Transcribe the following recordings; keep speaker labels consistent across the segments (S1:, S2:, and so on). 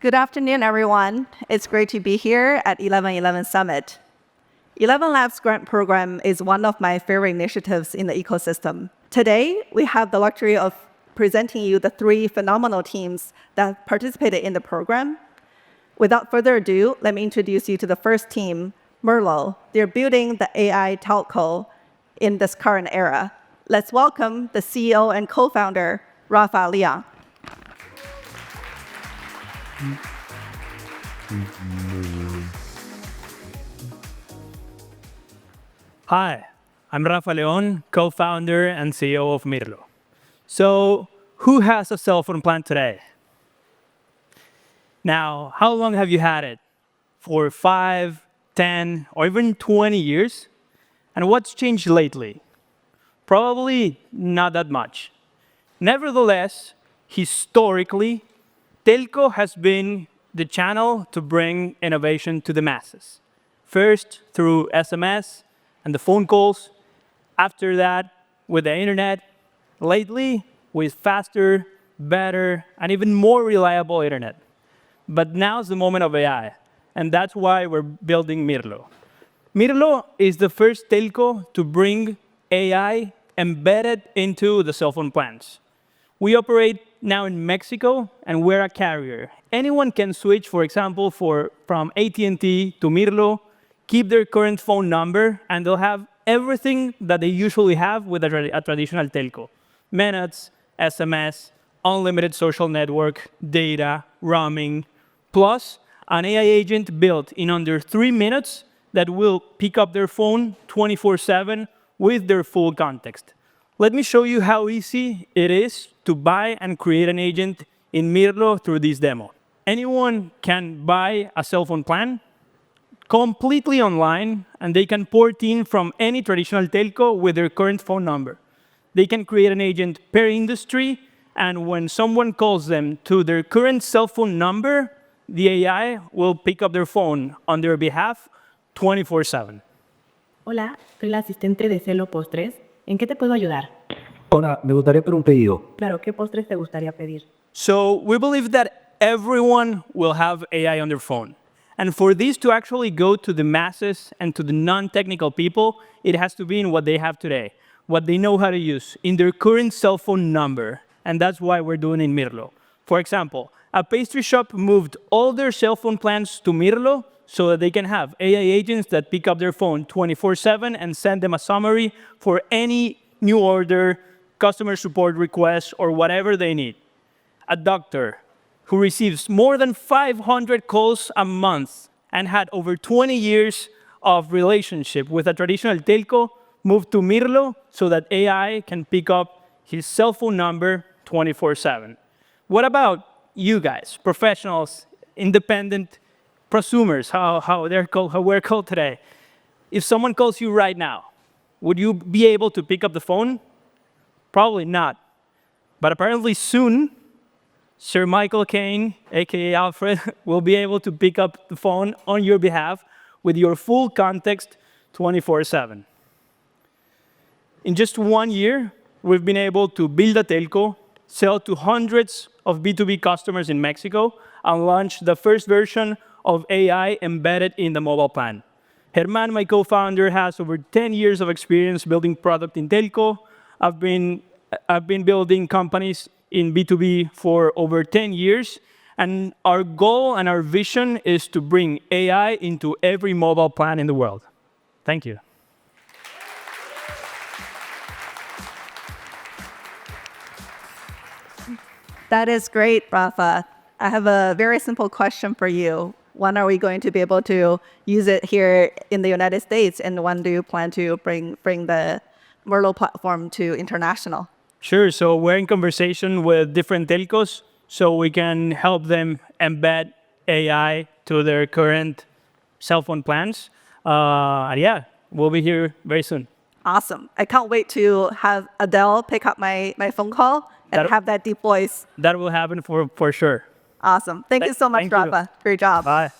S1: Good afternoon, everyone. It's great to be here at 11/11 Summit. ElevenLabs Grant Program is one of my favorite initiatives in the ecosystem. Today, we have the luxury of presenting you the 3 phenomenal teams that participated in the program. Without further ado, let me introduce you to the first team, Mirlo. They're building the AI telco in this current era. Let's welcome the CEO and co-founder, Rafa León.
S2: Hi, I'm Rafa León, co-founder and CEO of Mirlo. So, who has a cell phone plan today? Now, how long have you had it? For 5, 10, or even 20 years? And what's changed lately? Probably not that much. Nevertheless, historically, telco has been the channel to bring innovation to the masses. First, through SMS and the phone calls. After that, with the internet. Lately, with faster, better, and even more reliable internet. But now's the moment of AI, and that's why we're building Mirlo. Mirlo is the first telco to bring AI embedded into the cell phone plans. We operate now in Mexico, and we're a carrier. Anyone can switch, for example, from AT&T to Mirlo, keep their current phone number, and they'll have everything that they usually have with a traditional telco. Minutes, SMS, unlimited social network, data, roaming, plus an AI agent built in under 3 minutes that will pick up their phone 24/7 with their full context. Let me show you how easy it is to buy and create an agent in Mirlo through this demo. Anyone can buy a cell phone plan completely online, and they can port in from any traditional telco with their current phone number. They can create an agent per industry, and when someone calls them to their current cell phone number, the AI will pick up their phone on their behalf 24/7.
S3: Hola, soy la asistente de Celo Postres. ¿En qué te puedo ayudar?
S4: Hola, me gustaría pedir un pedido.
S3: Claro, ¿qué postres te gustaría pedir?
S2: So we believe that everyone will have AI on their phone. And for this to actually go to the masses and to the non-technical people, it has to be in what they have today, what they know how to use, in their current cell phone number. And that's why we're doing in Mirlo. For example, a pastry shop moved all their cell phone plans to Mirlo so that they can have AI agents that pick up their phone 24/7 and send them a summary for any new order, customer support request, or whatever they need. A doctor who receives more than 500 calls a month and had over 20 years of relationship with a traditional telco moved to Mirlo so that AI can pick up his cell phone number 24/7. What about you guys, professionals, independent prosumers, how we're called today? If someone calls you right now, would you be able to pick up the phone? Probably not. But apparently soon, Sir Michael Caine, aka Alfred, will be able to pick up the phone on your behalf with your full context 24/7. In just 1 year, we've been able to build a telco, sell to hundreds of B2B customers in Mexico, and launch the first version of AI embedded in the mobile plan. Germán, my co-founder, has over 10 years of experience building product in telco. I've been building companies in B2B for over 10 years, and our goal and our vision is to bring AI into every mobile plan in the world. Thank you.
S1: That is great, Rafa. I have a very simple question for you. When are we going to be able to use it here in the United States, and when do you plan to bring the Mirlo platform to international?
S2: Sure, so we're in conversation with different telcos so we can help them embed AI to their current cell phone plans. Yeah, we'll be here very soon.
S1: Awesome. I can't wait to have Adele pick up my phone call and have that deep voice.
S2: That will happen for sure.
S1: Awesome. Thank you so much, Rafa. Great job.
S2: Bye.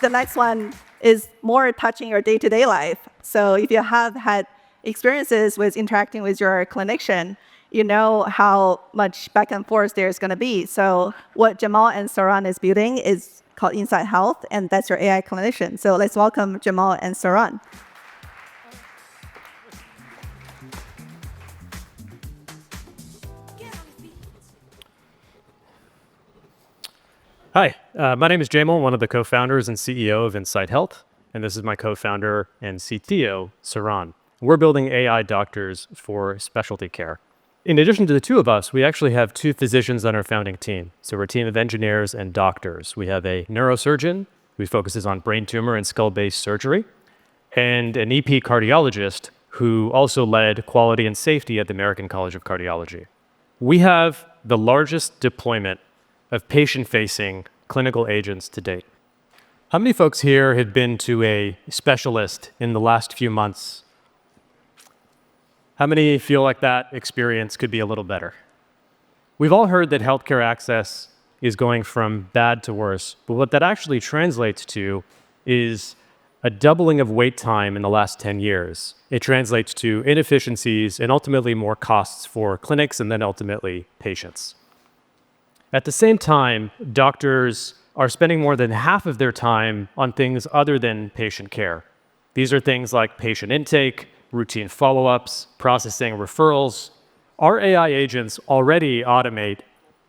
S1: The next one is more touching your day-to-day life. So if you have had experiences with interacting with your clinician, you know how much back and forth there's going to be. So what Jamal and Saran is building is called InsightHealth, and that's your AI clinician. So let's welcome Jamal and Saran.
S5: Hi, my name is Jamal, one of the co-founders and CEO of InsightHealth, and this is my co-founder and CTO, Saran. We're building AI doctors for specialty care. In addition to the two of us, we actually have two physicians on our founding team. So we're a team of engineers and doctors. We have a neurosurgeon who focuses on brain tumor and skull-based surgery, and an EP cardiologist who also led quality and safety at the American College of Cardiology. We have the largest deployment of patient-facing clinical agents to date. How many folks here have been to a specialist in the last few months? How many feel like that experience could be a little better? We've all heard that healthcare access is going from bad to worse, but what that actually translates to is a doubling of wait time in the last 10 years. It translates to inefficiencies and ultimately more costs for clinics and then ultimately patients. At the same time, doctors are spending more than half of their time on things other than patient care. These are things like patient intake, routine follow-ups, processing referrals. Our AI agents already automate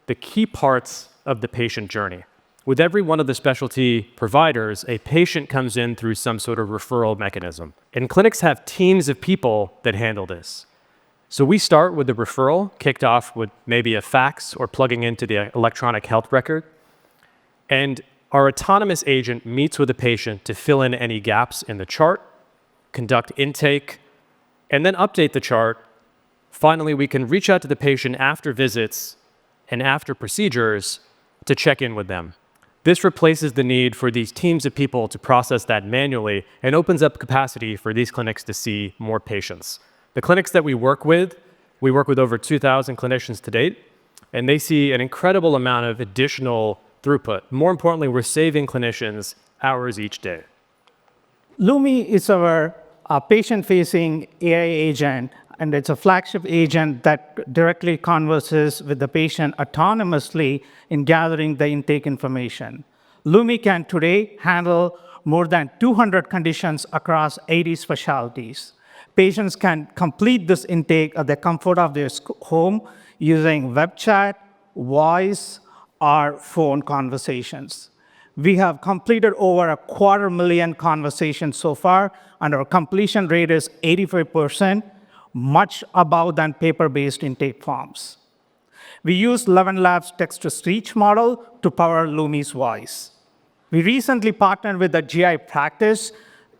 S5: the key parts of the patient journey. With every one of the specialty providers, a patient comes in through some sort of referral mechanism. And clinics have teams of people that handle this. So we start with the referral, kicked off with maybe a fax or plugging into the electronic health record. And our autonomous agent meets with the patient to fill in any gaps in the chart, conduct intake, and then update the chart. Finally, we can reach out to the patient after visits and after procedures to check in with them. This replaces the need for these teams of people to process that manually and opens up capacity for these clinics to see more patients. The clinics that we work with over 2,000 clinicians to date, and they see an incredible amount of additional throughput. More importantly, we're saving clinicians hours each day.
S6: Lumi is our patient-facing AI agent, and it's a flagship agent that directly converses with the patient autonomously in gathering the intake information. Lumi can today handle more than 200 conditions across 80 specialties. Patients can complete this intake at the comfort of their home using web chat, voice, or phone conversations. We have completed over 250,000 conversations so far, and our completion rate is 85%, much above than paper-based intake forms. We use ElevenLabs text-to-speech model to power Lumi's voice. We recently partnered with the GI practice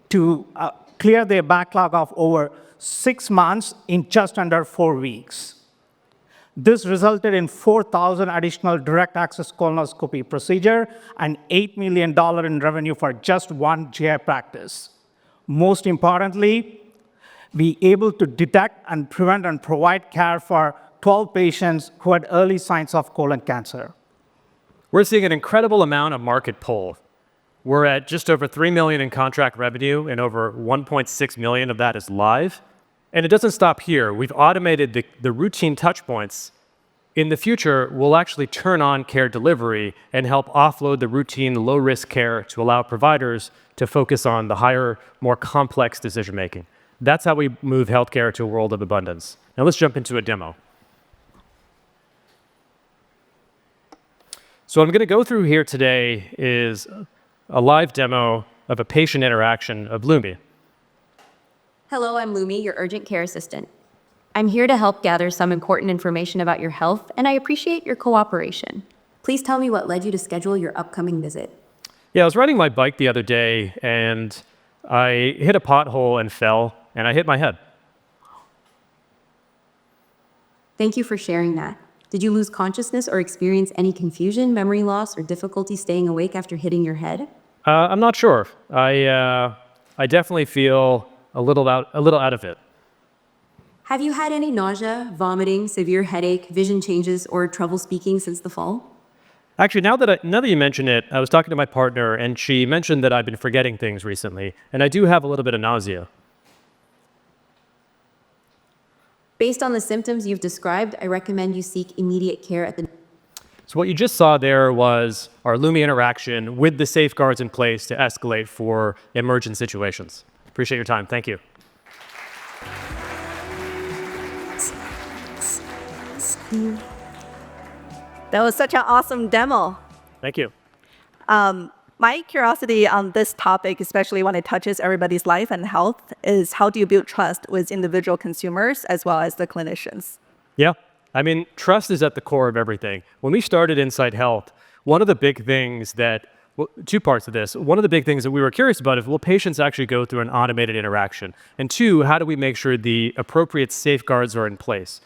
S6: to clear their backlog of over 6 months in just under 4 weeks. This resulted in 4,000 additional direct access colonoscopy procedure and $8 million in revenue for just one GI practice. Most importantly, we able to detect and prevent and provide care for 12 patients who had early signs of colon cancer.
S5: We're seeing an incredible amount of market pull. We're at just over $3 million in contract revenue, and over $1.6 million of that is live. And it doesn't stop here. We've automated the routine touch points. In the future, we'll actually turn on care delivery and help offload the routine low-risk care to allow providers to focus on the higher, more complex decision-making. That's how we move healthcare to a world of abundance. Now let's jump into a demo. So what I'm going to go through here today is a live demo of a patient interaction of Lumi.
S7: Hello, I'm Lumi, your urgent care assistant. I'm here to help gather some important information about your health, and I appreciate your cooperation. Please tell me what led you to schedule your upcoming visit.
S5: Yeah, I was riding my bike the other day, and I hit a pothole and fell, and I hit my head.
S7: Thank you for sharing that. Did you lose consciousness or experience any confusion, memory loss, or difficulty staying awake after hitting your head?
S5: I'm not sure. I definitely feel a little out of it.
S7: Have you had any nausea, vomiting, severe headache, vision changes, or trouble speaking since the fall?
S5: Actually, now that you mention it, I was talking to my partner, and she mentioned that I've been forgetting things recently, and I do have a little bit of nausea.
S7: Based on the symptoms you've described, I recommend you seek immediate care at the...
S5: So what you just saw there was our Lumi interaction with the safeguards in place to escalate for emergent situations. Appreciate your time. Thank you.
S1: That was such an awesome demo.
S5: Thank you.
S1: My curiosity on this topic, especially when it touches everybody's life and health, is how do you build trust with individual consumers as well as the clinicians?
S5: Yeah. I mean, trust is at the core of everything. When we started InsightHealth, one of the big things that, well, two parts of this. One of the big things that we were curious about is, will patients actually go through an automated interaction? And two, how do we make sure the appropriate safeguards are in place?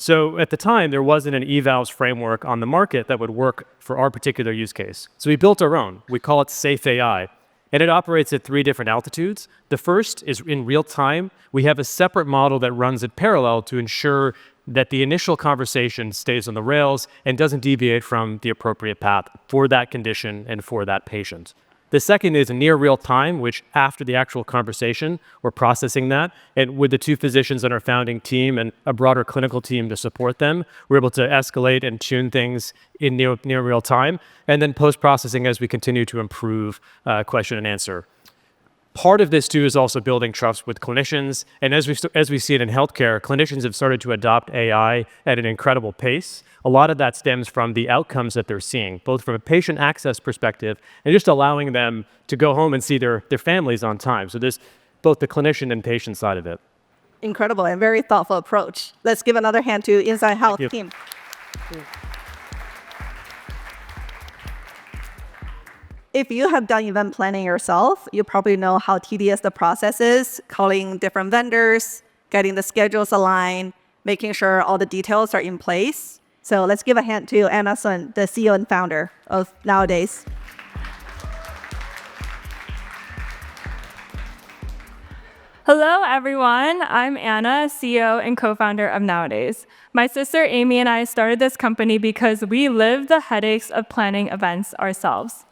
S5: So at the time, there wasn't an evals framework on the market that would work for our particular use case. So we built our own. We call it Safe AI. And it operates at 3 different altitudes. The first is in real time. We have a separate model that runs in parallel to ensure that the initial conversation stays on the rails and doesn't deviate from the appropriate path for that condition and for that patient. The second is near real time, which after the actual conversation, we're processing that. And with the 2 physicians on our founding team and a broader clinical team to support them, we're able to escalate and tune things in near real time. And then post-processing as we continue to improve question and answer. Part of this too is also building trust with clinicians. And as we see it in healthcare, clinicians have started to adopt AI at an incredible pace. A lot of that stems from the outcomes that they're seeing, both from a patient access perspective and just allowing them to go home and see their families on time. So there's both the clinician and patient side of it.
S1: Incredible and very thoughtful approach. Let's give another hand to InsightHealth team. If you have done event planning yourself, you probably know how tedious the process is, calling different vendors, getting the schedules aligned, making sure all the details are in place. So let's give a hand to Anna Sun, the CEO and founder of Nowadays.
S8: Hello, everyone. I'm Anna, CEO and co-founder of Nowadays. My sister Amy and I started this company because we live the headaches of planning events ourselves.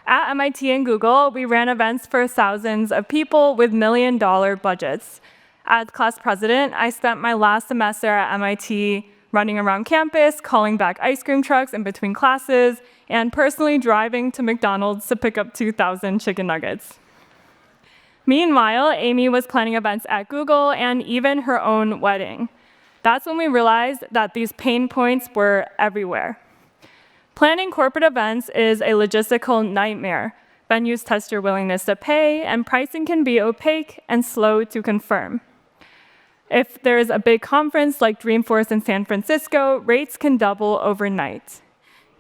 S8: At MIT and Google, we ran events for thousands of people with million-dollar budgets. As class president, I spent my last semester at MIT running around campus, calling back ice cream trucks in between classes, and personally driving to McDonald's to pick up 2,000 chicken nuggets. Meanwhile, Amy was planning events at Google and even her own wedding. That's when we realized that these pain points were everywhere. Planning corporate events is a logistical nightmare. Venues test your willingness to pay, and pricing can be opaque and slow to confirm. If there's a big conference like Dreamforce in San Francisco, rates can double overnight.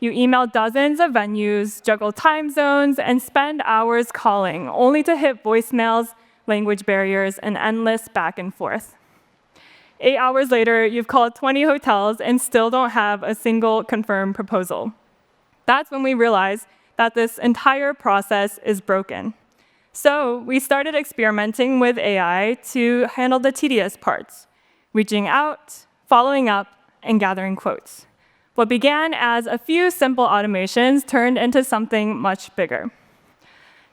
S8: You email dozens of venues, juggle time zones, and spend hours calling, only to hit voicemails, language barriers, and endless back and forth. 8 hours later, you've called 20 hotels and still don't have a single confirmed proposal. That's when we realized that this entire process is broken. So we started experimenting with AI to handle the tedious parts, reaching out, following up, and gathering quotes. What began as a few simple automations turned into something much bigger.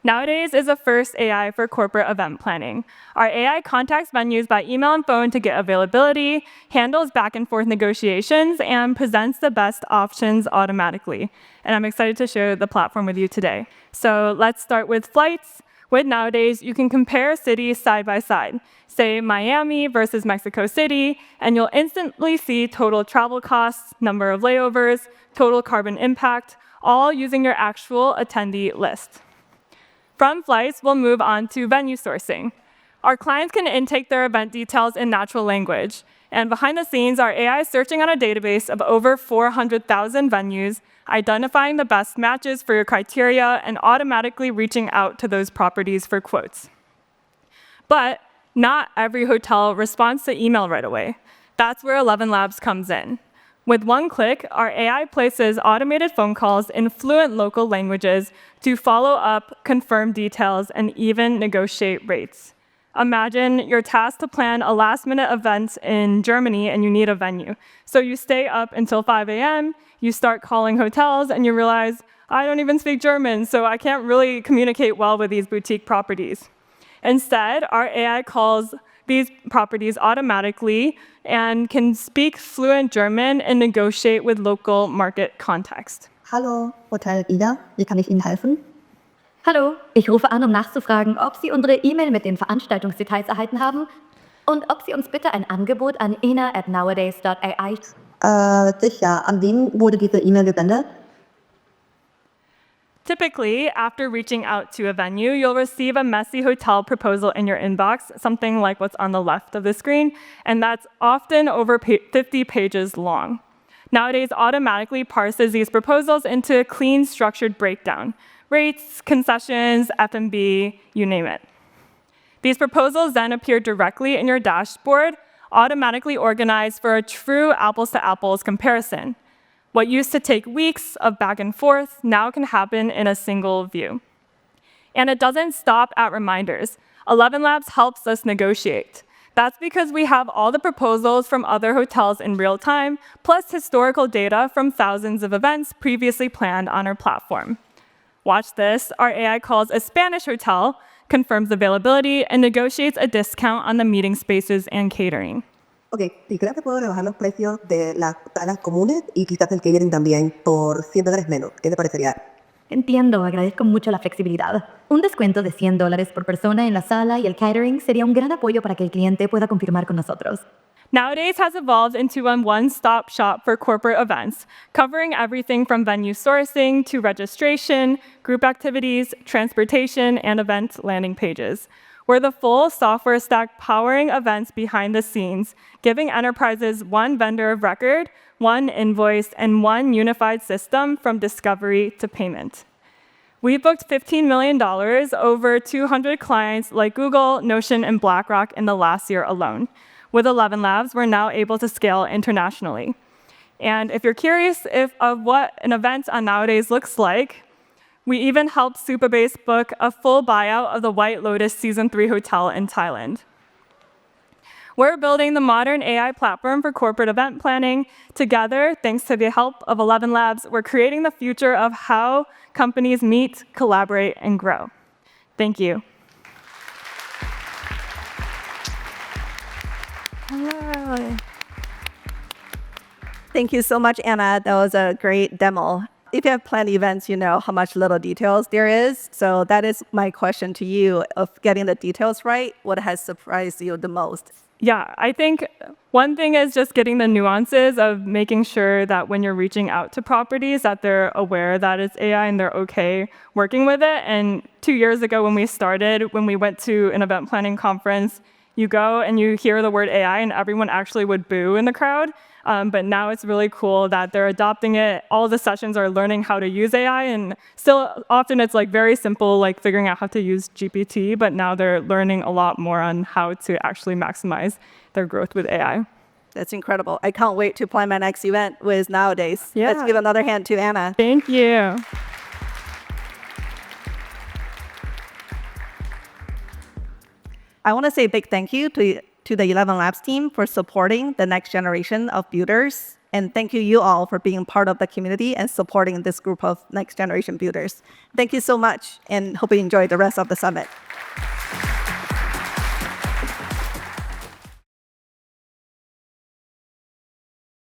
S8: Nowadays is the first AI for corporate event planning. Our AI contacts venues by email and phone to get availability, handles back and forth negotiations, and presents the best options automatically. And I'm excited to share the platform with you today. So let's start with flights. With Nowadays, you can compare cities side by side. Say Miami versus Mexico City, and you'll instantly see total travel costs, number of layovers, total carbon impact, all using your actual attendee list. From flights, we'll move on to venue sourcing. Our clients can intake their event details in natural language. And behind the scenes, our AI is searching on a database of over 400,000 venues, identifying the best matches for your criteria, and automatically reaching out to those properties for quotes. But not every hotel responds to email right away. That's where ElevenLabs comes in. With one click, our AI places automated phone calls in fluent local languages to follow up, confirm details, and even negotiate rates. Imagine you're tasked to plan a last-minute event in Germany and you need a venue. So you stay up until 5 a.m., you start calling hotels, and you realize, I don't even speak German, so I can't really communicate well with these boutique properties. Instead, our AI calls these properties automatically and can speak fluent German and negotiate with local market context.
S9: Hallo, Hotel Ida, wie kann ich Ihnen helfen?
S10: Hallo, ich rufe an, um nachzufragen, ob Sie unsere E-Mail mit den Veranstaltungsdetails erhalten haben und ob Sie uns bitte ein Angebot an ina@nowadays.ai.
S9: Sicher, an wen wurde diese E-Mail gesendet?
S8: Typically, after reaching out to a venue, you'll receive a messy hotel proposal in your inbox, something like what's on the left of the screen, and that's often over 50 pages long. Nowadays, automatically parses these proposals into a clean, structured breakdown. Rates, concessions, F&B, you name it. These proposals then appear directly in your dashboard, automatically organized for a true apples-to-apples comparison. What used to take weeks of back and forth now can happen in a single view. And it doesn't stop at reminders. ElevenLabs helps us negotiate. That's because we have all the proposals from other hotels in real time, plus historical data from thousands of events previously planned on our platform. Watch this. Our AI calls a Spanish hotel, confirms availability, and negotiates a discount on the meeting spaces and catering.
S9: Ok, sí, creo que puedo rebajar los precios de las salas comunes y quizás el catering también por $100 menos. ¿Qué te parecería?
S10: Entiendo, agradezco mucho la flexibilidad. Un descuento de $100 por persona en la sala y el catering sería un gran apoyo para que el cliente pueda confirmar con nosotros.
S8: Nowadays has evolved into a one-stop shop for corporate events, covering everything from venue sourcing to registration, group activities, transportation, and event landing pages. We're the full software stack powering events behind the scenes, giving enterprises one vendor of record, one invoice, and one unified system from discovery to payment. We booked $15 million over 200 clients like Google, Notion, and BlackRock in the last year alone. With ElevenLabs, we're now able to scale internationally. And if you're curious of what an event on Nowadays looks like, we even helped Supabase book a full buyout of the White Lotus Season 3 hotel in Thailand. We're building the modern AI platform for corporate event planning. Together, thanks to the help of ElevenLabs, we're creating the future of how companies meet, collaborate, and grow. Thank you.
S1: Hello. Thank you so much, Anna. That was a great demo. If you have planned events, you know how much little details there is. So that is my question to you of getting the details right. What has surprised you the most?
S8: Yeah, I think one thing is just getting the nuances of making sure that when you're reaching out to properties that they're aware that it's AI and they're okay working with it. And 2 years ago when we started, when we went to an event planning conference, you go and you hear the word AI and everyone actually would boo in the crowd. But now it's really cool that they're adopting it. All the sessions are learning how to use AI, and still often it's like very simple, like figuring out how to use GPT, but now they're learning a lot more on how to actually maximize their growth with AI.
S1: That's incredible. I can't wait to plan my next event with Nowadays.
S8: Yeah.
S1: Let's give another hand to Anna.
S8: Thank you.
S1: I want to say a big thank you to the ElevenLabs team for supporting the next generation of builders. And thank you all for being part of the community and supporting this group of next generation builders. Thank you so much and hope you enjoy the rest of the summit.